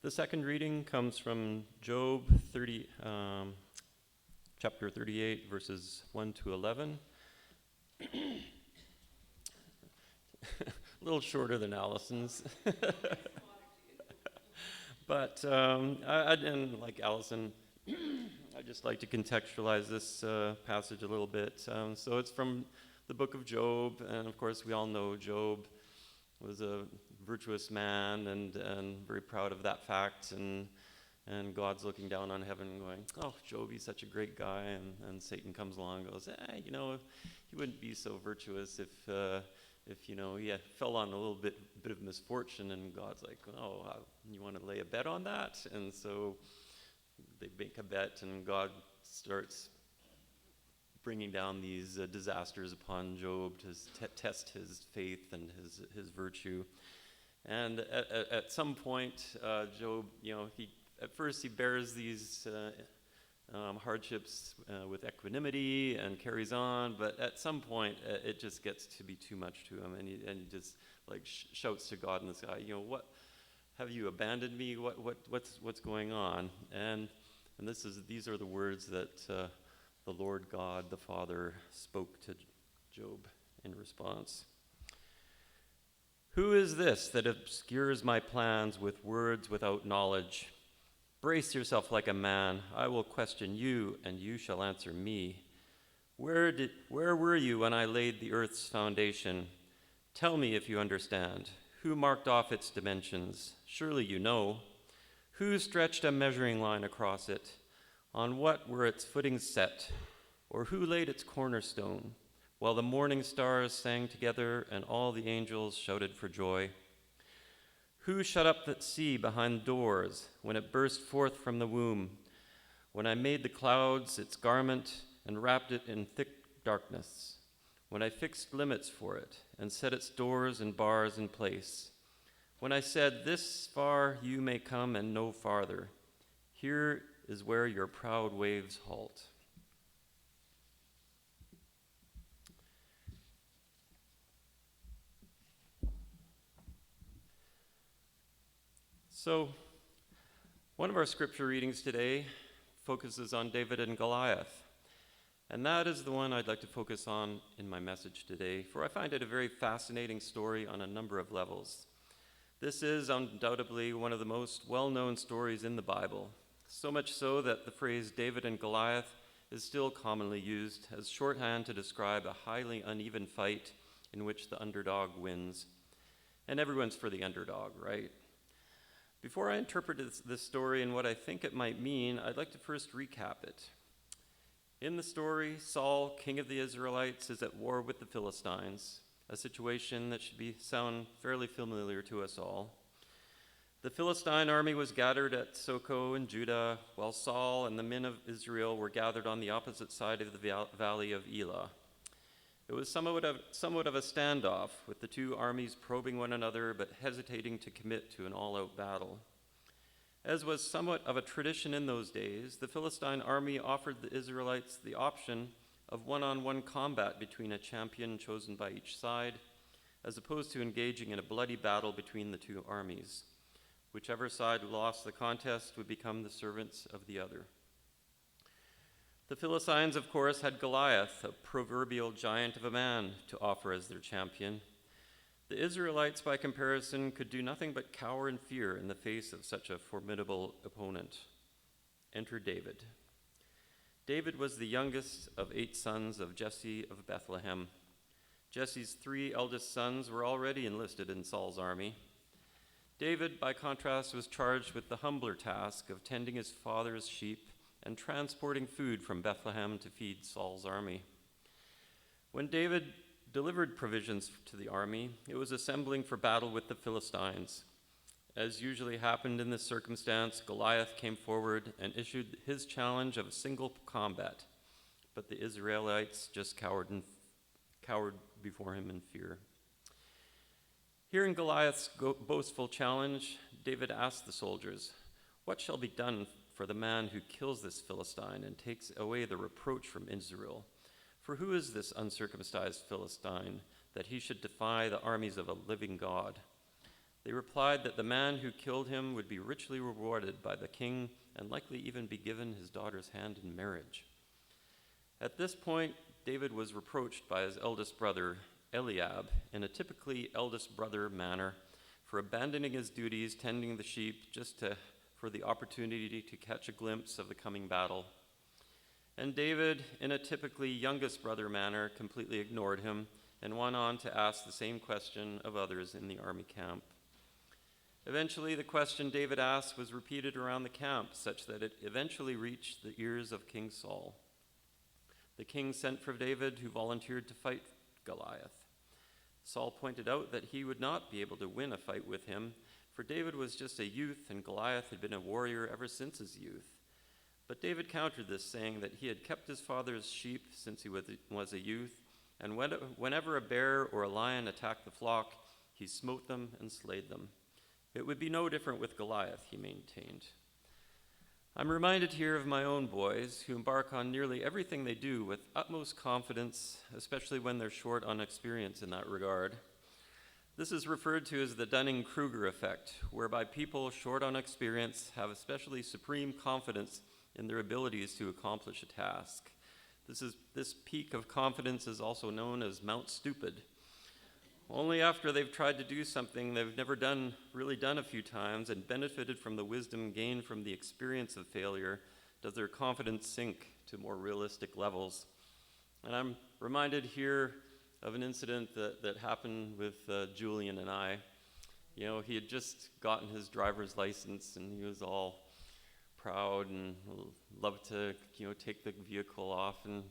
The second reading comes from Job chapter 38, verses 1 to 11. A little shorter than Allison's. But and like Allison, I'd just like to contextualize this passage a little bit. So it's from the book of Job, and of course we all know Job was a virtuous man and very proud of that fact, and God's looking down on heaven and going, oh, Job, he's such a great guy, and Satan comes along and goes, he wouldn't be so virtuous if he fell on a little bit of misfortune. And God's like, oh, you want to lay a bet on that? And so they make a bet, and God starts bringing down these disasters upon Job to test his faith and his virtue. And at some point, Job, at first he bears these hardships with equanimity and carries on, but at some point it just gets to be too much to him, and he just like shouts to God in the sky, what have you abandoned me? What's going on? And these are the words that the Lord God, the Father, spoke to Job in response. Who is this that obscures my plans with words without knowledge? Brace yourself like a man. I will question you, and you shall answer me. Where were you when I laid the earth's foundation? Tell me if you understand. Who marked off its dimensions? Surely you know. Who stretched a measuring line across it? On what were its footings set? Or who laid its cornerstone? While the morning stars sang together and all the angels shouted for joy. Who shut up the sea behind doors when it burst forth from the womb? When I made the clouds its garment and wrapped it in thick darkness? When I fixed limits for it and set its doors and bars in place? When I said, this far you may come and no farther. Here is where your proud waves halt. So, one of our scripture readings today focuses on David and Goliath. And that is the one I'd like to focus on in my message today, for I find it a very fascinating story on a number of levels. This is undoubtedly one of the most well-known stories in the Bible, so much so that the phrase David and Goliath is still commonly used as shorthand to describe a highly uneven fight in which the underdog wins. And everyone's for the underdog, right? Before I interpret this story and what I think it might mean, I'd like to first recap it. In the story, Saul, king of the Israelites, is at war with the Philistines, a situation that should sound fairly familiar to us all. The Philistine army was gathered at Soko in Judah, while Saul and the men of Israel were gathered on the opposite side of the valley of Elah. It was somewhat of a standoff, with the two armies probing one another but hesitating to commit to an all-out battle. As was somewhat of a tradition in those days, the Philistine army offered the Israelites the option of one-on-one combat between a champion chosen by each side, as opposed to engaging in a bloody battle between the two armies. Whichever side lost the contest would become the servants of the other. The Philistines, of course, had Goliath, a proverbial giant of a man, to offer as their champion. The Israelites, by comparison, could do nothing but cower in fear in the face of such a formidable opponent. Enter David. David was the youngest of 8 sons of Jesse of Bethlehem. Jesse's 3 eldest sons were already enlisted in Saul's army. David, by contrast, was charged with the humbler task of tending his father's sheep and transporting food from Bethlehem to feed Saul's army. When David delivered provisions to the army, it was assembling for battle with the Philistines. As usually happened in this circumstance, Goliath came forward and issued his challenge of a single combat, but the Israelites just cowered before him in fear. Hearing Goliath's boastful challenge, David asked the soldiers, "What shall be done for the man who kills this Philistine and takes away the reproach from Israel? For who is this uncircumcised Philistine that he should defy the armies of a living God?" They replied that the man who killed him would be richly rewarded by the king and likely even be given his daughter's hand in marriage. At this point, David was reproached by his eldest brother, Eliab, in a typically eldest brother manner for abandoning his duties tending the sheep for the opportunity to catch a glimpse of the coming battle. And David, in a typically youngest brother manner, completely ignored him and went on to ask the same question of others in the army camp. Eventually, the question David asked was repeated around the camp, such that it eventually reached the ears of King Saul. The king sent for David, who volunteered to fight Goliath. Saul pointed out that he would not be able to win a fight with him, for David was just a youth and Goliath had been a warrior ever since his youth. But David countered this, saying that he had kept his father's sheep since he was a youth, and whenever a bear or a lion attacked the flock, he smote them and slayed them. It would be no different with Goliath, he maintained. I'm reminded here of my own boys, who embark on nearly everything they do with utmost confidence, especially when they're short on experience in that regard. This is referred to as the Dunning-Kruger effect, whereby people short on experience have especially supreme confidence in their abilities to accomplish a task. This peak of confidence is also known as Mount Stupid. Only after they've tried to do something they've never really done a few times and benefited from the wisdom gained from the experience of failure does their confidence sink to more realistic levels. And I'm reminded here of an incident that happened with Julian and I. You know, he had just gotten his driver's license and he was all proud and loved to, take the vehicle off. And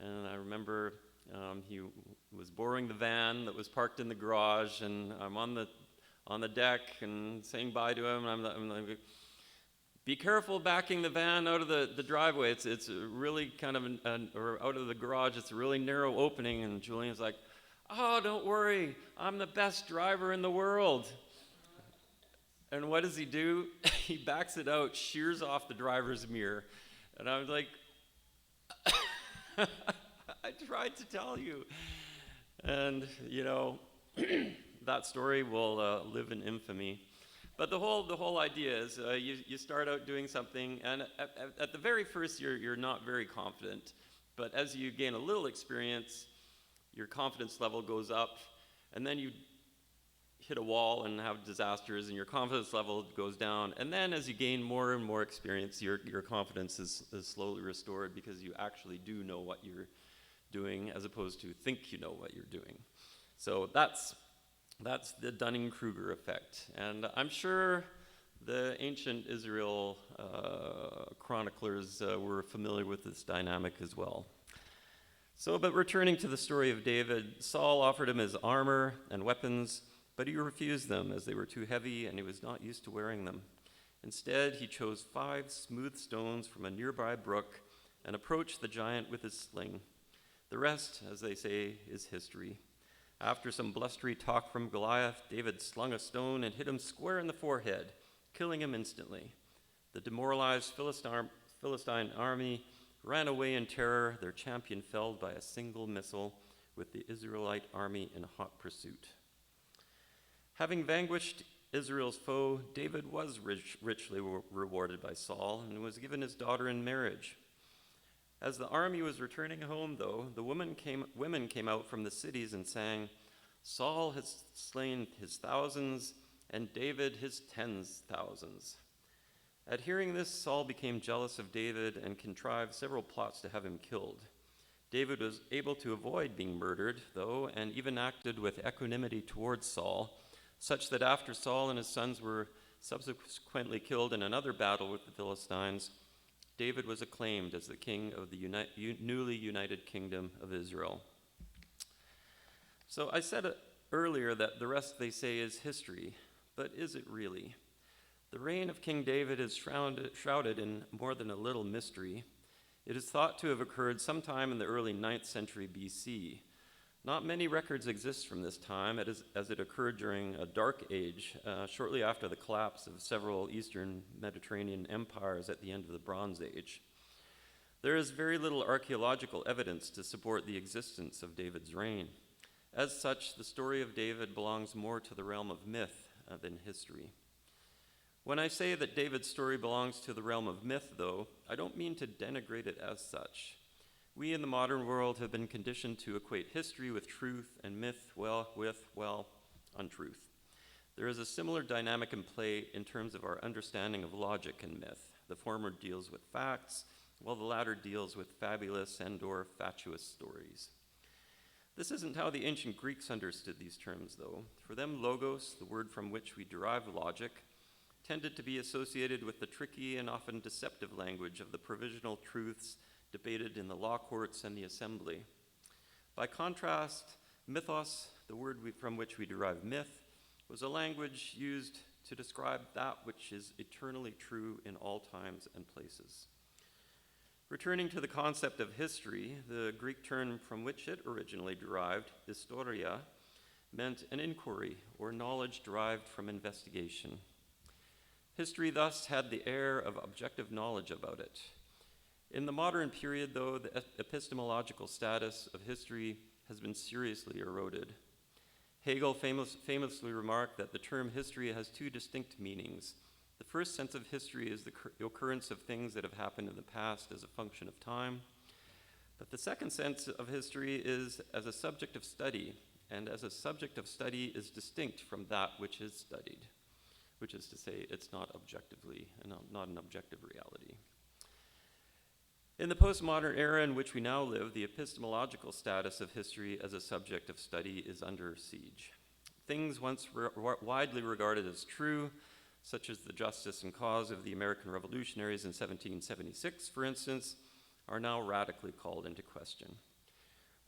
I remember he was borrowing the van that was parked in the garage, and I'm on the deck and saying bye to him. And I'm like, be careful backing the van out of the driveway. It's really kind of or out of the garage. It's a really narrow opening. And Julian's like, oh, don't worry, I'm the best driver in the world. And what does he do? He backs it out, shears off the driver's mirror. And I was like, I tried to tell you. And, that story will live in infamy. But the whole idea is you start out doing something, and at the very first you're not very confident. But as you gain a little experience, your confidence level goes up, and then you hit a wall and have disasters, and your confidence level goes down. And then as you gain more and more experience, your confidence is slowly restored because you actually do know what you're doing as opposed to think you know what you're doing. So that's the Dunning-Kruger effect. And I'm sure the ancient Israel chroniclers were familiar with this dynamic as well. So, but returning to the story of David, Saul offered him his armor and weapons, but he refused them as they were too heavy and he was not used to wearing them. Instead, he chose 5 smooth stones from a nearby brook and approached the giant with his sling. The rest, as they say, is history. After some blustery talk from Goliath, David slung a stone and hit him square in the forehead, killing him instantly. The demoralized Philistine army ran away in terror, their champion felled by a single missile, with the Israelite army in hot pursuit. Having vanquished Israel's foe, David was richly rewarded by Saul and was given his daughter in marriage. As the army was returning home, though, the women came out from the cities and sang, Saul has slain his thousands, and David his 10,000s. At hearing this, Saul became jealous of David and contrived several plots to have him killed. David was able to avoid being murdered, though, and even acted with equanimity towards Saul, such that after Saul and his sons were subsequently killed in another battle with the Philistines, David was acclaimed as the king of the newly united kingdom of Israel. So I said earlier that the rest, they say, is history, but is it really? The reign of King David is shrouded in more than a little mystery. It is thought to have occurred sometime in the early 9th century BC. Not many records exist from this time, as it occurred during a dark age, shortly after the collapse of several Eastern Mediterranean empires at the end of the Bronze Age. There is very little archaeological evidence to support the existence of David's reign. As such, the story of David belongs more to the realm of myth, than history. When I say that David's story belongs to the realm of myth, though, I don't mean to denigrate it as such. We in the modern world have been conditioned to equate history with truth and myth, with untruth. There is a similar dynamic in play in terms of our understanding of logic and myth. The former deals with facts, while the latter deals with fabulous and/or fatuous stories. This isn't how the ancient Greeks understood these terms, though. For them, logos, the word from which we derive logic, tended to be associated with the tricky and often deceptive language of the provisional truths debated in the law courts and the assembly. By contrast, mythos, the word from which we derive myth, was a language used to describe that which is eternally true in all times and places. Returning to the concept of history, the Greek term from which it originally derived, historia, meant an inquiry or knowledge derived from investigation. History thus had the air of objective knowledge about it. In the modern period, though, the epistemological status of history has been seriously eroded. Hegel famously remarked that the term history has two distinct meanings. The first sense of history is the occurrence of things that have happened in the past as a function of time. But the second sense of history is as a subject of study, and as a subject of study is distinct from that which is studied, which is to say it's not an objective reality. In the postmodern era in which we now live, the epistemological status of history as a subject of study is under siege. Things once widely regarded as true, such as the justice and cause of the American revolutionaries in 1776, for instance, are now radically called into question.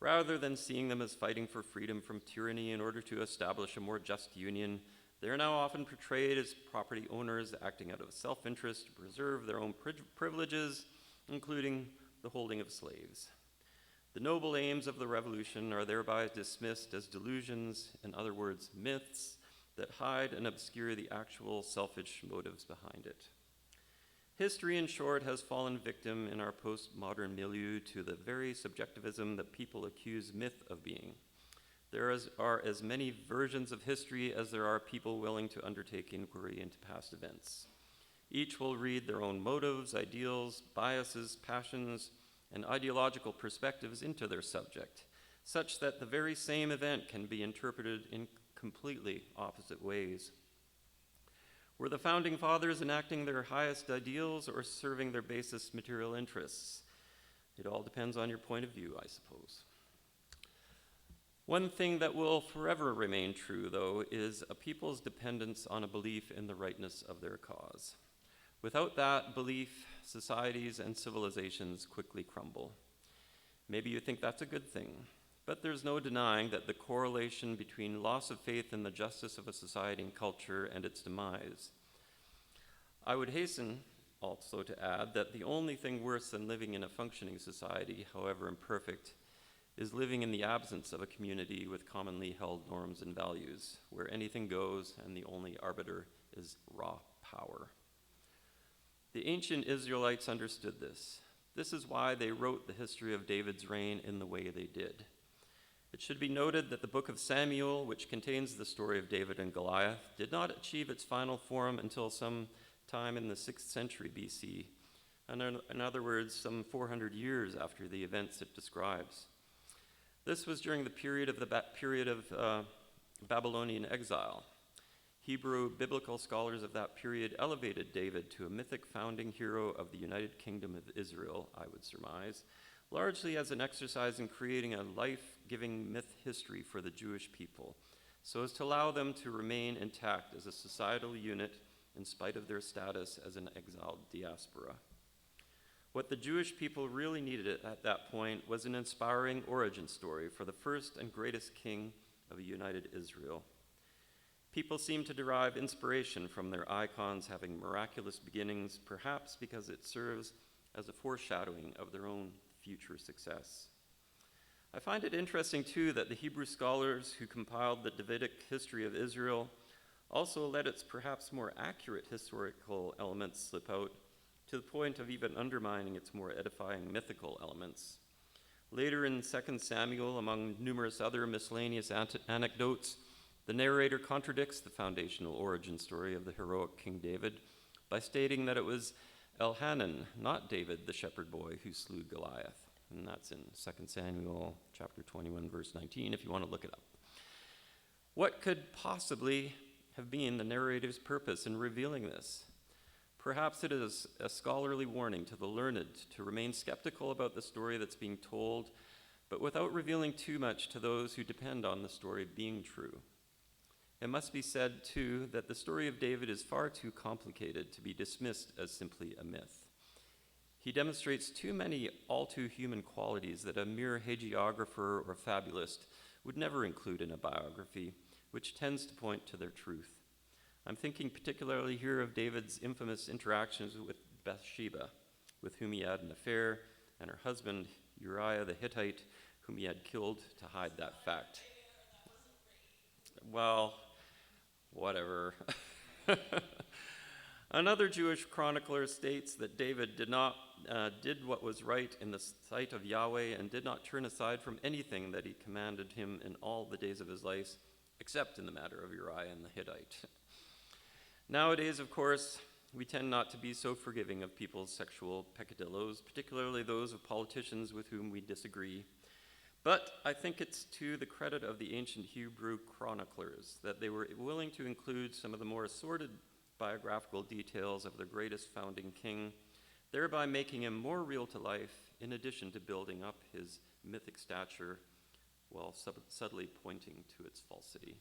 Rather than seeing them as fighting for freedom from tyranny in order to establish a more just union, they are now often portrayed as property owners acting out of self-interest to preserve their own privileges, including the holding of slaves. The noble aims of the revolution are thereby dismissed as delusions, in other words, myths, that hide and obscure the actual selfish motives behind it. History, in short, has fallen victim in our postmodern milieu to the very subjectivism that people accuse myth of being. There are as many versions of history as there are people willing to undertake inquiry into past events. Each will read their own motives, ideals, biases, passions, and ideological perspectives into their subject, such that the very same event can be interpreted in completely opposite ways. Were the founding fathers enacting their highest ideals or serving their basest material interests? It all depends on your point of view, I suppose. One thing that will forever remain true, though, is a people's dependence on a belief in the rightness of their cause. Without that belief, societies and civilizations quickly crumble. Maybe you think that's a good thing, but there's no denying that the correlation between loss of faith in the justice of a society and culture and its demise. I would hasten also to add that the only thing worse than living in a functioning society, however imperfect, is living in the absence of a community with commonly held norms and values, where anything goes and the only arbiter is raw power. The ancient Israelites understood this. This is why they wrote the history of David's reign in the way they did. It should be noted that the book of Samuel, which contains the story of David and Goliath, did not achieve its final form until some time in the 6th century BC, and in other words, some 400 years after the events it describes. This was during the period of Babylonian exile. Hebrew biblical scholars of that period elevated David to a mythic founding hero of the United Kingdom of Israel, I would surmise, largely as an exercise in creating a life-giving myth history for the Jewish people, so as to allow them to remain intact as a societal unit in spite of their status as an exiled diaspora. What the Jewish people really needed at that point was an inspiring origin story for the first and greatest king of a united Israel. People seem to derive inspiration from their icons having miraculous beginnings, perhaps because it serves as a foreshadowing of their own future success. I find it interesting, too, that the Hebrew scholars who compiled the Davidic history of Israel also let its perhaps more accurate historical elements slip out, to the point of even undermining its more edifying mythical elements. Later in 2 Samuel, among numerous other miscellaneous anecdotes, The narrator contradicts the foundational origin story of the heroic King David by stating that it was Elhanan, not David, the shepherd boy, who slew Goliath. And that's in 2 Samuel chapter 21, verse 19, if you want to look it up. What could possibly have been the narrator's purpose in revealing this? Perhaps it is a scholarly warning to the learned to remain skeptical about the story that's being told, but without revealing too much to those who depend on the story being true. It must be said, too, that the story of David is far too complicated to be dismissed as simply a myth. He demonstrates too many all too human qualities that a mere hagiographer or fabulist would never include in a biography, which tends to point to their truth. I'm thinking particularly here of David's infamous interactions with Bathsheba, with whom he had an affair, and her husband, Uriah the Hittite, whom he had killed to hide that fact. Well, whatever. Another Jewish chronicler states that David did what was right in the sight of Yahweh and did not turn aside from anything that he commanded him in all the days of his life, except in the matter of Uriah and the Hittite. Nowadays, of course, we tend not to be so forgiving of people's sexual peccadillos, particularly those of politicians with whom we disagree. But I think it's to the credit of the ancient Hebrew chroniclers that they were willing to include some of the more sordid biographical details of their greatest founding king, thereby making him more real to life, in addition to building up his mythic stature while subtly pointing to its falsity.